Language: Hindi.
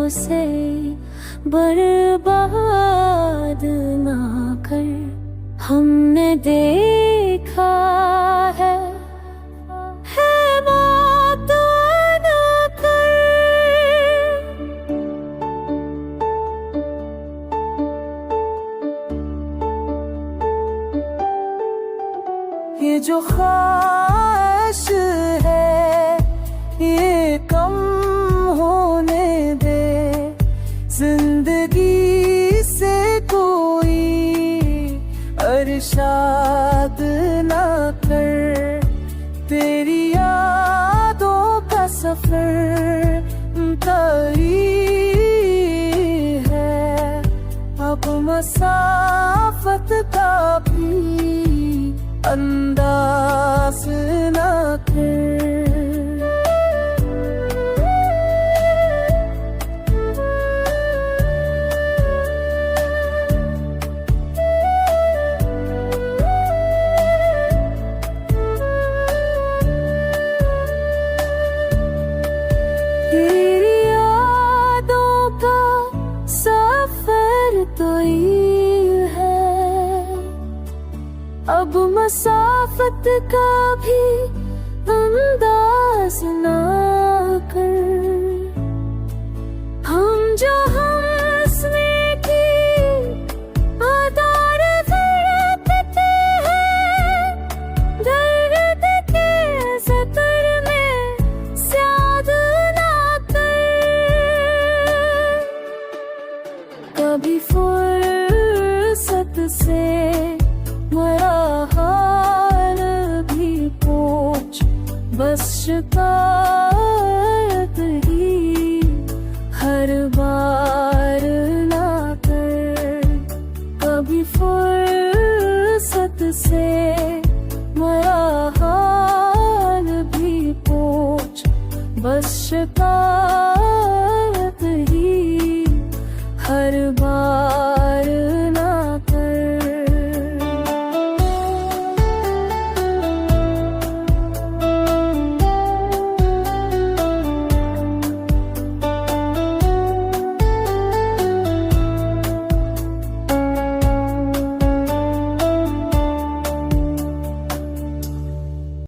उसे बर्बाद ना कर। हमने देखा है मौत ना कर। ये जो ख्वाहिश है ये कम होने दे, जिंदगी से कोई अरशाद ना कर। तेरी यादों का सफर तरी है, अब मसाफत का भी अंदाज ना कर। तेरी यादों का सफर तो ये है, अब मसाफत का भी अंदाज ना कर। हम जो हंसने की आदत रखते हैं, दर्द के सतर में स्याद ना कर। कभी फुर्सत से मरा हाल भी पूछ, बस शिकायत ही हर बार ना कर। कभी फुर्सत से मरा हाल भी पूछ, बस शिकायत ही हर